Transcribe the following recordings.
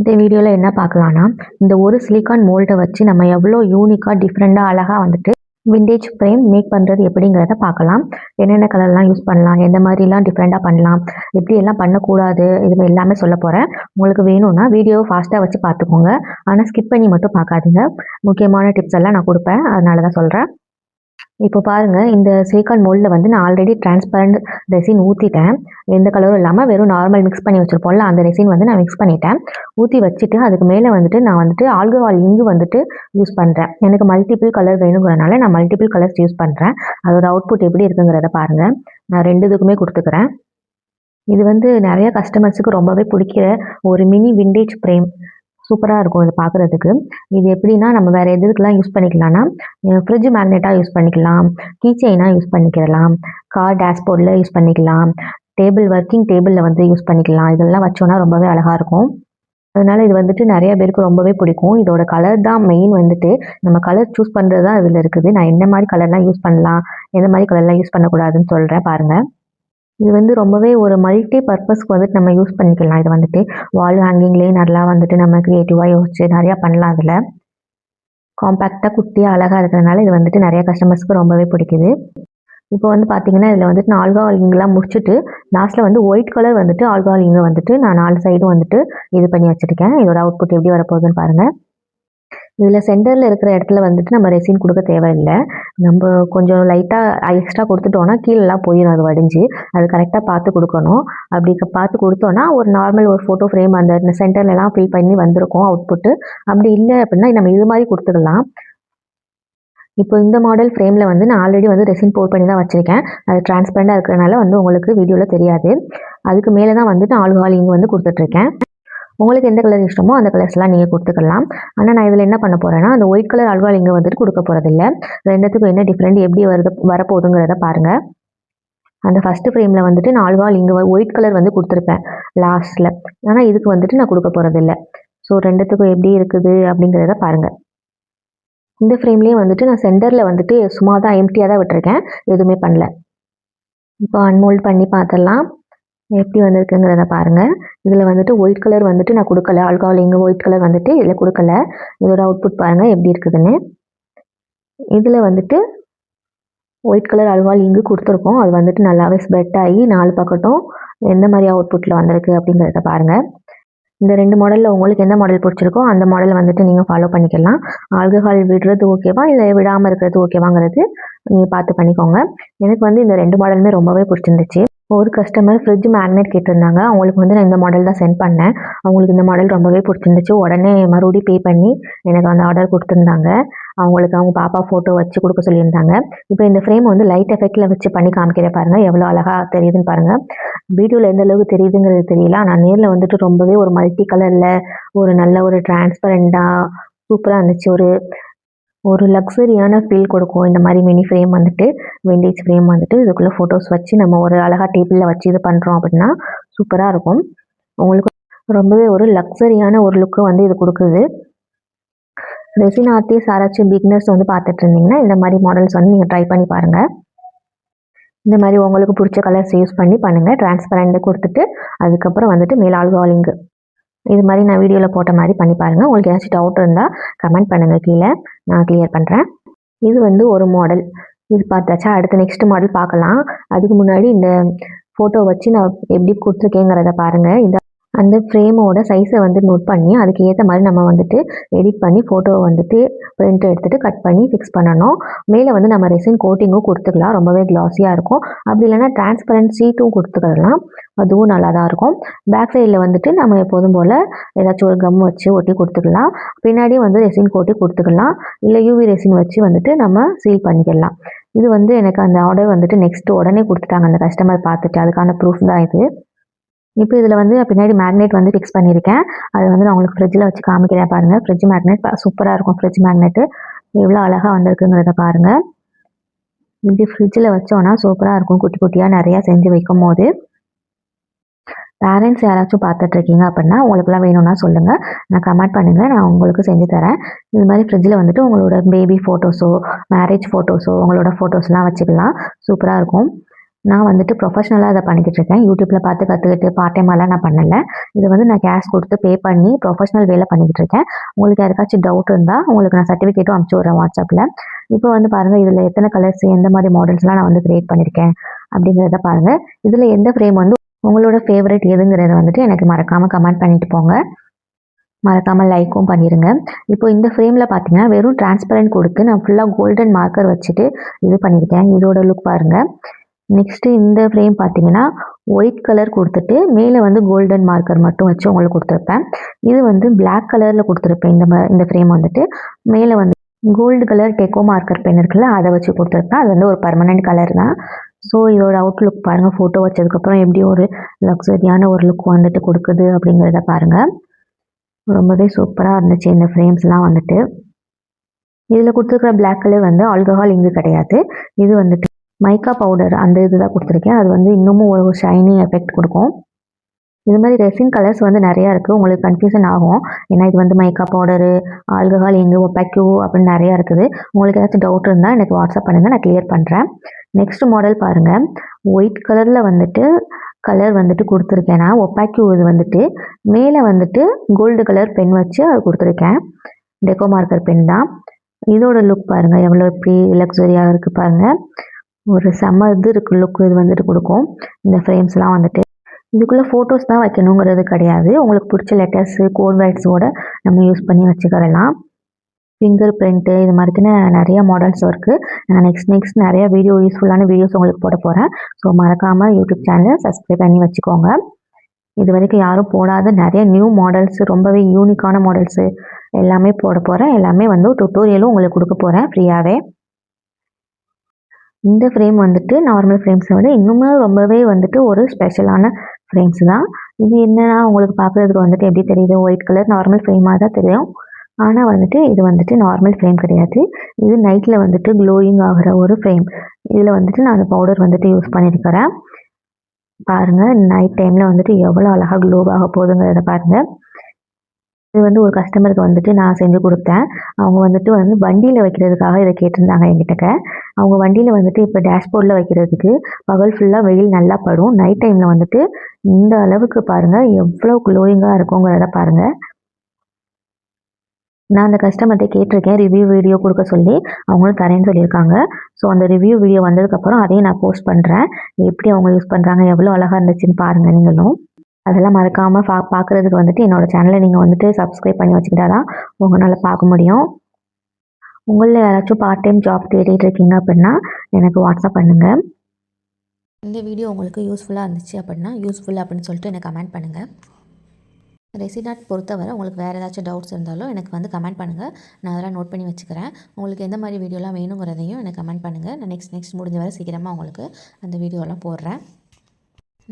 இந்த வீடியோல என்ன பார்க்கலாம்னா, இந்த ஒரு சிலிக்கான் மோல்ட வச்சு நம்ம எவ்வளோ யூனிக்கா, டிஃப்ரெண்டா, அழகா வந்துட்டு விண்டேஜ் ஃப்ரேம் மேக் பண்றது எப்படிங்கிறத பார்க்கலாம். என்னென்ன கலர்லாம் யூஸ் பண்ணலாம், எந்த மாதிரிலாம் டிஃப்ரெண்டா பண்ணலாம், எப்படியெல்லாம் பண்ணக்கூடாது, இது எல்லாமே சொல்லப் போறேன். உங்களுக்கு வேணும்னா வீடியோவை ஃபாஸ்ட்டா வச்சு பார்த்துக்கோங்க. ஆனா ஸ்கிப் பண்ணி மட்டும் பார்க்காதீங்க. முக்கியமான டிப்ஸ் எல்லாம் நான் குடுப்பேன். அதனால தான் சொல்றேன். இப்போ பாருங்க, இந்த சிலிக்கான் மோல்டில் வந்து நான் ஆல்ரெடி டிரான்ஸ்பரண்ட் ரெசின் ஊற்றிட்டேன். எந்த கலரும் இல்லாமல் வெறும் நார்மல் மிக்ஸ் பண்ணி வச்சுருப்போம்ல, அந்த ரெசின் வந்து நான் மிக்ஸ் பண்ணிட்டேன். ஊற்றி வச்சுட்டு அதுக்கு மேலே வந்துட்டு நான் வந்துட்டு ஆல்கஹால் இங்கு வந்துட்டு யூஸ் பண்ணுறேன். எனக்கு மல்டிபிள் கலர் வேணுங்கிறனால நான் மல்டிபிள் கலர்ஸ் யூஸ் பண்ணுறேன். அதோட அவுட்புட் எப்படி இருக்குங்கிறத பாருங்கள். நான் 2 இதுக்குமே கொடுத்துக்கிறேன். இது வந்து நிறைய கஸ்டமர்ஸுக்கு ரொம்பவே பிடிக்கிற ஒரு மினி விண்டேஜ் ஃப்ரேம். சூப்பராக இருக்கும் இது பார்க்குறதுக்கு. இது எப்படின்னா நம்ம வேறு எதுக்கெல்லாம் யூஸ் பண்ணிக்கலாம்னா, ஃப்ரிட்ஜ் மேக்னெட்டாக யூஸ் பண்ணிக்கலாம், கீ செயினாக யூஸ் பண்ணிக்கலாம், கார் டேஷ்போர்டில் யூஸ் பண்ணிக்கலாம், ஒர்க்கிங் டேபிளில் வந்து யூஸ் பண்ணிக்கலாம். இதெல்லாம் வச்சோன்னா ரொம்பவே அழகாக இருக்கும். அதனால இது வந்துட்டு நிறைய பேருக்கு ரொம்பவே பிடிக்கும். இதோட கலர் தான் மெயின் வந்துட்டு. நம்ம கலர் சூஸ் பண்ணுறது தான் இதில் இருக்குது. நான் எந்த மாதிரி கலர்லாம் யூஸ் பண்ணலாம், எந்த மாதிரி கலர்லாம் யூஸ் பண்ணக்கூடாதுன்னு சொல்கிறேன் பாருங்கள். இது வந்து ரொம்பவே ஒரு மல்டி பர்பஸ்க்கு வந்துட்டு நம்ம யூஸ் பண்ணிக்கலாம். இது வந்துட்டு வால் ஹேங்கிங்லேயே நல்லா வந்துட்டு நம்ம க்ரியேட்டிவாக யோசிச்சு நிறையா பண்ணலாம். அதில் காம்பேக்டாக குட்டியாக அழகாக இருக்கிறதுனால இது வந்துட்டு நிறைய கஸ்டமர்ஸ்க்கு ரொம்பவே பிடிக்குது. இப்போ வந்து பார்த்தீங்கன்னா, இதில் வந்துட்டு நான் ஆல்கஹால் இங்கெலாம் முடிச்சுட்டு லாஸ்ட்டில் வந்து ஒயிட் கலர் வந்துட்டு ஆல்கஹால் இங்கே வந்துட்டு நான் 4 சைடும் வந்துட்டு இது பண்ணி வச்சுருக்கேன். இதோட அவுட்புட் எப்படி வரப்போகுதுன்னு பாருங்கள். இதில் சென்டரில் இருக்கிற இடத்துல வந்துட்டு நம்ம ரெசின் கொடுக்க தேவையில்லை. நம்ம கொஞ்சம் லைட்டாக எக்ஸ்ட்ரா கொடுத்துட்டோன்னா கீழெல்லாம் போயிடும், அது வடிஞ்சு. அது கரெக்டாக பார்த்து கொடுக்கணும். அப்படி பார்த்து கொடுத்தோன்னா ஒரு நார்மல் ஒரு ஃபோட்டோ ஃப்ரேம் அந்த சென்டர்லலாம் ஃபில் பண்ணி வந்திருக்கும் அவுட்புட்டு. அப்படி இல்லை அப்படின்னா நம்ம இது மாதிரி கொடுத்துக்கலாம். இப்போ இந்த மாடல் ஃப்ரேமில் வந்து நான் ஆல்ரெடி வந்து ரெசின் போர் பண்ணி தான் வச்சுருக்கேன். அது டிரான்ஸ்பரண்டாக இருக்கிறனால வந்து உங்களுக்கு வீடியோவில் தெரியாது. அதுக்கு மேலே தான் வந்துட்டு ஆல்கஹால் இங்கு வந்து கொடுத்துட்ருக்கேன். உங்களுக்கு எந்த கலர் இஷ்டமோ அந்த கலர்ஸ்லாம் நீங்கள் கொடுத்துக்கலாம். ஆனால் நான் இதில் என்ன பண்ண போகிறேன்னா, அந்த ஒயிட் கலர் ஆல்கஹால் இங்கே வந்துட்டு கொடுக்க போகிறதில்ல. ரெண்டுத்துக்கும் என்ன டிஃப்ரெண்ட் எப்படி வரப்போகுதுங்கிறத பாருங்கள். அந்த ஃபஸ்ட்டு ஃப்ரேமில் வந்துட்டு நான் ஆல்கஹால் இங்கே ஒயிட் கலர் வந்து கொடுத்துருப்பேன் லாஸ்ட்டில். ஆனால் இதுக்கு வந்துட்டு நான் கொடுக்க போகிறதில்ல. ஸோ ரெண்டுத்துக்கும் எப்படி இருக்குது அப்படிங்கிறத பாருங்கள். இந்த ஃப்ரேம்லேயே வந்துட்டு நான் சென்டரில் வந்துட்டு சும்மா தான் எம்டியாக தான் விட்டுருக்கேன், எதுவுமே பண்ணல. இப்போ அன்மோல்ட் பண்ணி பார்த்துடலாம் எப்படி வந்திருக்குங்கிறத பாருங்கள். இதில் வந்துட்டு ஒயிட் கலர் வந்துட்டு நான் கொடுக்கல, ஆல்கஹால் இங்கே ஒயிட் கலர் வந்துட்டு இதில் கொடுக்கல. இதோட அவுட்புட் பாருங்கள் எப்படி இருக்குதுன்னு. இதில் வந்துட்டு ஒயிட் கலர் ஆல்கஹால் இங்கு கொடுத்துருக்கோம். அது வந்துட்டு நல்லாவே ஸ்ப்ரெட் ஆகி 4 பக்கட்டும் எந்த மாதிரி அவுட்புட்டில் வந்திருக்கு அப்படிங்கிறத பாருங்கள். இந்த 2 மாடலில் உங்களுக்கு எந்த மாடல் பிடிச்சிருக்கோ அந்த மாடலை வந்துட்டு நீங்கள் ஃபாலோ பண்ணிக்கலாம். ஆல்கஹால் விடுறது ஓகேவா, இல்லை விடாமல் இருக்கிறது ஓகேவாங்கிறது நீங்கள் பார்த்து பண்ணிக்கோங்க. எனக்கு வந்து இந்த 2 மாடலுமே ரொம்பவே பிடிச்சிருந்துச்சு. ஒரு கஸ்டமர் ஃப்ரிட்ஜ் மேக்னெட் கேட்டிருந்தாங்க. அவங்களுக்கு வந்து நான் இந்த மாடல் தான் சென்ட் பண்ணேன். அவங்களுக்கு இந்த மாடல் ரொம்பவே பிடிச்சிருந்துச்சு. உடனே மறுபடியும் பே பண்ணி எனக்கு அந்த ஆர்டர் கொடுத்துருந்தாங்க. அவங்களுக்கு அவங்க பாப்பா ஃபோட்டோ வச்சு கொடுக்க சொல்லியிருந்தாங்க. இப்போ இந்த ஃப்ரேம் வந்து லைட் எஃபெக்டில் வச்சு பண்ணி காமிக்கிறேன் பாருங்கள், எவ்வளோ அழகாக தெரியுதுன்னு பாருங்கள். வீடியோவில் எந்த அளவுக்கு தெரியுதுங்கிறது தெரியல. நான் நேரில் வந்துட்டு ரொம்பவே ஒரு மல்டி கலரில் ஒரு நல்ல ஒரு டிரான்ஸ்பரண்டாக சூப்பராக இருந்துச்சு. ஒரு லக்ஸரியான ஃபீல் கொடுக்கும் இந்த மாதிரி மினி ஃப்ரேம் வந்துட்டு, விண்டேஜ் ஃப்ரேம் வந்துட்டு இதுக்குள்ளே ஃபோட்டோஸ் வச்சு நம்ம ஒரு அழகாக டேபிளில் வச்சு இது பண்ணுறோம் அப்படின்னா சூப்பராக இருக்கும். உங்களுக்கு ரொம்பவே ஒரு லக்ஸரியான ஒரு லுக்கு வந்து இது கொடுக்குது. ரெசின் ஆர்டிஸ்ட் யாராச்சும் பிகினர்ஸ் வந்து பார்த்துட்டு இருந்தீங்கன்னா இந்த மாதிரி மாடல்ஸ் வந்து நீங்கள் ட்ரை பண்ணி பாருங்கள். இந்த மாதிரி உங்களுக்கு பிடிச்ச கலர்ஸ் யூஸ் பண்ணி பண்ணுங்கள். டிரான்ஸ்பரண்ட் கொடுத்துட்டு அதுக்கப்புறம் வந்துட்டு மேல் ஆல்கஹால் இங்கு இது மாதிரி நான் வீடியோவில் போட்ட மாதிரி பண்ணி பாருங்கள். உங்களுக்கு ஏதாச்சும் டவுட் இருந்தால் கமெண்ட் பண்ணுங்கள் கீழே, நான் கிளியர் பண்ணுறேன். இது வந்து ஒரு மாடல், இது பார்த்தாச்சா. அடுத்து நெக்ஸ்ட் மாடல் பார்க்கலாம். அதுக்கு முன்னாடி இந்த ஃபோட்டோ வச்சு நான் எப்படி கொடுத்துருக்கேங்கிறத பாருங்கள். அந்த ஃப்ரேமோட சைஸை வந்து நோட் பண்ணி அதுக்கு ஏற்ற மாதிரி நம்ம வந்துட்டு எடிட் பண்ணி ஃபோட்டோவை வந்துட்டு பிரிண்ட் எடுத்துகிட்டு கட் பண்ணி ஃபிக்ஸ் பண்ணணும். மேலே வந்து நம்ம ரெசின் கோட்டிங்கும் கொடுத்துக்கலாம், ரொம்பவே கிளாஸியாக இருக்கும். அப்படி இல்லைன்னா டிரான்ஸ்பரண்ட் ஷீட்டும் கொடுத்துக்கலாம், அதுவும் நல்லா தான் இருக்கும். பேக் சைடில் வந்துட்டு நம்ம எப்போதும் போல் ஏதாச்சும் ஒரு கம் வச்சு ஒட்டி கொடுத்துக்கலாம். பின்னாடியும் வந்து ரெசின் கோட்டி கொடுத்துக்கலாம், இல்லை யூவி ரெசின் வச்சு வந்துட்டு நம்ம சீல் பண்ணிக்கலாம். இது வந்து எனக்கு அந்த ஆர்டர் வந்துட்டு நெக்ஸ்ட் உடனே கொடுத்துட்டாங்க அந்த கஸ்டமர் பார்த்துட்டு, அதுக்கான ப்ரூஃப் தான் இது. இப்போ இதில் வந்து பின்னாடி மேக்னெட் வந்து ஃபிக்ஸ் பண்ணியிருக்கேன். அது வந்து நான் உங்களுக்கு ஃப்ரிட்ஜில் வச்சு காமிக்கிறேன் பாருங்கள். ஃப்ரிட்ஜ் மேக்னெட் சூப்பராக இருக்கும். ஃப்ரிட்ஜ் மேக்னெட்டு எவ்வளோ அழகாக வந்திருக்குங்கிறத பாருங்கள். இப்படி ஃப்ரிட்ஜில் வச்சோன்னா சூப்பராக இருக்கும். குட்டி குட்டியாக நிறையா செஞ்சு வைக்கும் போது. பேரண்ட்ஸ் யாராச்சும் பார்த்துட்ருக்கீங்க அப்படின்னா உங்களுக்குலாம் வேணும்னா சொல்லுங்கள், நான் கமெண்ட் பண்ணுங்கள், நான் உங்களுக்கு செஞ்சு தரேன். இது மாதிரி ஃப்ரிட்ஜில் வந்துட்டு உங்களோட பேபி ஃபோட்டோஸோ மேரேஜ் ஃபோட்டோஸோ உங்களோட ஃபோட்டோஸ்லாம் வச்சுக்கலாம், சூப்பராக இருக்கும். நான் வந்துட்டு ப்ரொஃபஷ்னலாக அதை பண்ணிக்கிட்டு இருக்கேன். யூடியூப்பில் பார்த்து கற்றுக்கிட்டு பார்ட் டைமாலாம் நான் பண்ணலை. இது வந்து நான் கேஷ் கொடுத்து பே பண்ணி ப்ரொஃபஷ்னல் வேலை பண்ணிக்கிட்டு இருக்கேன். உங்களுக்கு யாருக்காச்சும் டவுட் இருந்தால் உங்களுக்கு நான் சர்டிஃபிகேட்டும் அனுப்பிச்சி விட்றேன் வாட்ஸ்அப்பில். இப்போ வந்து பாருங்கள், இதில் எத்தனை கலர்ஸ் எந்த மாதிரி மாடல்ஸ்லாம் நான் வந்து க்ரியேட் பண்ணியிருக்கேன் அப்படிங்கிறத பாருங்கள். இதில் எந்த ஃப்ரேம் வந்து உங்களோட ஃபேவரட் எதுங்கிறத வந்துட்டு எனக்கு மறக்காமல் கமெண்ட் பண்ணிட்டு போங்க. மறக்காமல் லைக்கும் பண்ணிடுங்க. இப்போ இந்த ஃப்ரேமில் பார்த்தீங்கன்னா வெறும் டிரான்ஸ்பரண்ட் கொடுத்து நான் ஃபுல்லாக கோல்டன் மார்க்கர் வச்சுட்டு இது பண்ணியிருக்கேன். இதோட லுக் பாருங்கள். நெக்ஸ்ட்டு இந்த ஃப்ரேம் பார்த்தீங்கன்னா ஒயிட் கலர் கொடுத்துட்டு மேலே வந்து கோல்டன் மார்க்கர் மட்டும் வச்சு உங்களுக்கு கொடுத்துருப்பேன். இது வந்து பிளாக் கலரில் கொடுத்துருப்பேன். இந்த ஃப்ரேம் வந்துட்டு மேலே வந்து கோல்டு கலர் டெக்கோ மார்க்கர் பென் இருக்குல்ல, அதை வச்சு கொடுத்துருப்பேன். அது வந்து ஒரு பர்மனெண்ட் கலர் தான். ஸோ இதோட அவுட்லுக் பாருங்கள். ஃபோட்டோ வச்சதுக்கப்புறம் எப்படி ஒரு லக்ஸரியான ஒரு லுக் வந்துட்டு கொடுக்குது அப்படிங்கிறத பாருங்கள். ரொம்பவே சூப்பராக இருந்துச்சு இந்த ஃப்ரேம்ஸ்லாம் வந்துட்டு. இதில் கொடுத்துருக்குற பிளாக் கலர் வந்து ஆல்கஹால் இங்கு கிடையாது. இது வந்துட்டு மைக்கா பவுடர் அந்த இது தான் கொடுத்துருக்கேன். அது வந்து இன்னமும் ஒரு ஷைனி எஃபெக்ட் கொடுக்கும். இது மாதிரி ரெசின் கலர்ஸ் வந்து நிறையா இருக்குது. உங்களுக்கு கன்ஃபியூஷன் ஆகும். ஏன்னா இது வந்து மைக்கா பவுடரு, ஆல்கஹால் இங்கு, ஒப்பாக்யூ அப்படின்னு நிறையா இருக்குது. உங்களுக்கு ஏதாச்சும் டவுட் இருந்தால் எனக்கு வாட்ஸ்அப் பண்ணுங்கள், நான் கிளியர் பண்ணுறேன். நெக்ஸ்ட் மாடல் பாருங்கள். ஒயிட் கலரில் வந்துட்டு கலர் வந்துட்டு கொடுத்துருக்கேன். நான் ஒப்பாக்யூ இது வந்துட்டு மேலே வந்துட்டு கோல்டு கலர் பென் வச்சு அது கொடுத்துருக்கேன். டெக்கோ மார்க்கர் பென் தான். இதோட லுக் பாருங்கள் எவ்வளோ எப்படி லக்ஸரியாக இருக்குது பாருங்கள். ஒரு செம்ம இது இருக்குது லுக் இது வந்துட்டு கொடுக்கும். இந்த ஃப்ரேம்ஸ்லாம் வந்துட்டு இதுக்குள்ளே ஃபோட்டோஸ் தான் வைக்கணுங்கிறது கிடையாது. உங்களுக்கு பிடிச்ச லெட்டர்ஸு, கோட் வேர்ட்ஸோட நம்ம யூஸ் பண்ணி வச்சுக்கிறலாம். ஃபிங்கர் பிரிண்ட்டு இது மாதிரிக்குன்னு நிறையா மாடல்ஸ் இருக்குது. நான் நெக்ஸ்ட் நிறையா யூஸ்ஃபுல்லான வீடியோஸ் உங்களுக்கு போட போகிறேன். ஸோ மறக்காமல் யூடியூப் சேனலை சப்ஸ்கிரைப் பண்ணி வச்சுக்கோங்க. இது வரைக்கும் யாரும் போடாத நிறைய நியூ மாடல்ஸு, ரொம்பவே யூனிக்கான மாடல்ஸு எல்லாமே போட போகிறேன். எல்லாமே வந்து டுட்டோரியலும் உங்களுக்கு கொடுக்க போகிறேன் ஃப்ரீயாகவே. இந்த ஃப்ரேம் வந்துட்டு நார்மல் ஃப்ரேம்ஸை விட இன்னுமே ரொம்பவே வந்துட்டு ஒரு ஸ்பெஷலான ஃப்ரேம்ஸ் தான். இது என்னன்னா உங்களுக்கு பார்க்குறதுக்கு வந்துட்டு எப்படி தெரியுது, ஒயிட் கலர் நார்மல் ஃப்ரேமாக தான் தெரியும். ஆனால் வந்துட்டு இது வந்துட்டு நார்மல் ஃப்ரேம் கிடையாது. இது நைட்டில் வந்துட்டு க்ளோயிங் ஆகிற ஒரு ஃப்ரேம். இதில் வந்துட்டு நான் அந்த பவுடர் வந்துட்டு யூஸ் பண்ணியிருக்கிறேன். பாருங்கள், நைட் டைமில் வந்துட்டு எவ்வளோ அழகாக க்ளோ ஆக போகுதுங்கிறத பாருங்கள். இது வந்து ஒரு கஸ்டமருக்கு வந்துட்டு நான் செஞ்சு கொடுத்தேன். அவங்க வந்துட்டு வண்டியில் வைக்கிறதுக்காக இதை கேட்டிருந்தாங்க என்கிட்ட. அவங்க வண்டியில் வந்துட்டு இப்போ டேஷ்போர்டில் வைக்கிறதுக்கு பகல் ஃபுல்லாக வெயில் நல்லா படும். நைட் டைமில் வந்துட்டு இந்த அளவுக்கு பாருங்கள் எவ்வளோ க்ளோயிங்காக இருக்குங்கிறத பாருங்கள். நான் அந்த கஸ்டமர்கிட்ட கேட்டிருக்கேன் ரிவ்யூ வீடியோ கொடுக்க சொல்லி. அவங்களும் தரேன்னு சொல்லியிருக்காங்க. ஸோ அந்த ரிவ்யூ வீடியோ வந்ததுக்கப்புறம் அதையும் நான் போஸ்ட் பண்ணுறேன். எப்படி அவங்க யூஸ் பண்ணுறாங்க, எவ்வளோ அழகாக இருந்துச்சுன்னு பாருங்கள் நீங்களும். அதெல்லாம் மறக்காமல் பார்க்குறதுக்கு வந்துட்டு என்னோடய சேனலை நீங்கள் வந்துட்டு சப்ஸ்கிரைப் பண்ணி வச்சுக்கிட்டா தான் உங்களால் பார்க்க முடியும். உங்களில் யாராச்சும் பார்ட் டைம் ஜாப் தேடிட்டு இருக்கீங்க அப்படின்னா எனக்கு வாட்ஸ்அப் பண்ணுங்கள். இந்த வீடியோ உங்களுக்கு யூஸ்ஃபுல்லாக இருந்துச்சு அப்படின்னா யூஸ்ஃபுல் அப்படின்னு சொல்லிட்டு எனக்கு கமெண்ட் பண்ணுங்கள். ரெசின் ஆர்ட் பொறுத்தவரை உங்களுக்கு வேறு ஏதாச்சும் டவுட்ஸ் இருந்தாலும் எனக்கு வந்து கமெண்ட் பண்ணுங்கள். நான் அதெல்லாம் நோட் பண்ணி வச்சுக்கிறேன். உங்களுக்கு எந்த மாதிரி வீடியோலாம் வேணுங்கிறதையும் எனக்கு கமெண்ட் பண்ணுங்கள். நான் நெக்ஸ்ட் முடிஞ்ச வரை சீக்கிரமாக உங்களுக்கு அந்த வீடியோலாம் போடுறேன்.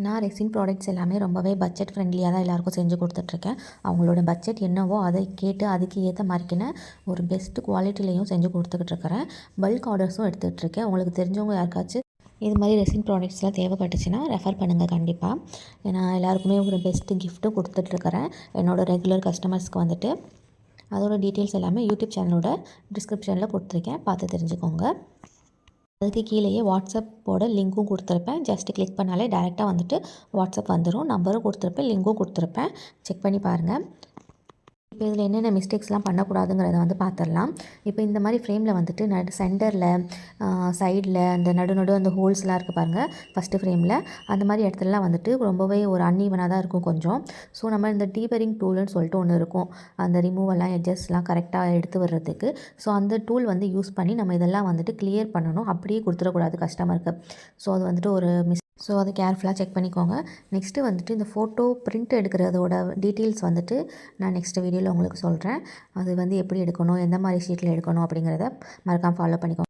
நான் ரெசின் ப்ராடக்ட்ஸ் எல்லாமே ரொம்பவே பட்ஜெட் ஃப்ரெண்ட்லியாக தான் எல்லாேருக்கும் செஞ்சு கொடுத்துட்ருக்கேன். அவங்களோட பட்ஜெட் என்னவோ அதை கேட்டு அதுக்கு ஏற்ற மாதிரிக்கின ஒரு பெஸ்ட் குவாலிட்டிலையும் செஞ்சு கொடுத்துக்கிட்டு இருக்கிறேன். பல்க் ஆர்டர்ஸும் எடுத்துகிட்ருக்கேன். உங்களுக்கு தெரிஞ்சவங்க யாருக்காச்சும் இது மாதிரி ரெசின் ப்ராடக்ட்ஸ்லாம் தேவைப்பட்டுச்சுன்னா ரெஃபர் பண்ணுங்கள் கண்டிப்பாக. ஏன்னா எல்லாருக்குமே ஒரு பெஸ்ட்டு கிஃப்ட்டும் கொடுத்துட்ருக்கிறேன் என்னோடய ரெகுலர் கஸ்டமர்ஸ்க்கு வந்துட்டு. அதோட டீட்டெயில்ஸ் எல்லாமே யூடியூப் சேனலோட டிஸ்கிரிப்ஷனில் கொடுத்துருக்கேன், பார்த்து தெரிஞ்சுக்கோங்க. அதுக்கு கீழேயே வாட்ஸ்அப்போட லிங்க்கும் கொடுத்துருப்பேன். ஜஸ்ட்டு கிளிக் பண்ணாலே டேரெக்டாக வந்துட்டு வாட்ஸ்அப் வந்துடும். நம்பரும் கொடுத்துருப்பேன், லிங்க்கும் கொடுத்துருப்பேன். செக் பண்ணி பாருங்கள். இப்போ இதில் என்னென்ன மிஸ்டேக்ஸ்லாம் பண்ணக்கூடாதுங்கிறத வந்து பார்த்துடலாம். இப்போ இந்த மாதிரி ஃப்ரேமில் வந்துட்டு சென்டரில் சைடில் அந்த நடு அந்த ஹோல்ஸ்லாம் இருக்குது பாருங்கள். ஃபஸ்ட்டு ஃப்ரேமில் அந்த மாதிரி இடத்துலலாம் வந்துட்டு ரொம்பவே ஒரு அன்ஈவனாக தான் இருக்கும் கொஞ்சம். ஸோ நம்ம இந்த டீபரிங் டூல்னு சொல்லிட்டு ஒன்று இருக்கும். அந்த ரிமூவெல்லாம் எட்ஜஸ்லாம் கரெக்டாக எடுத்து வர்றதுக்கு. ஸோ அந்த டூல் வந்து யூஸ் பண்ணி நம்ம இதெல்லாம் வந்துட்டு கிளியர் பண்ணணும். அப்படியே கொடுத்துடக்கூடாது கஸ்டமருக்கு. ஸோ அது வந்துட்டு ஒரு ஸோ அதை கேர்ஃபுல்லாக செக் பண்ணிக்கோங்க. நெக்ஸ்ட்டு வந்துட்டு இந்த ஃபோட்டோ பிரிண்ட் எடுக்கிறதோட டீட்டெயில்ஸ் வந்துட்டு நான் நெக்ஸ்ட் வீடியோவில் உங்களுக்கு சொல்கிறேன். அது வந்து எப்படி எடுக்கணும், எந்த மாதிரி ஷீட்டில் எடுக்கணும் அப்படிங்கிறத மறக்காமல் ஃபாலோ பண்ணிக்கோங்க.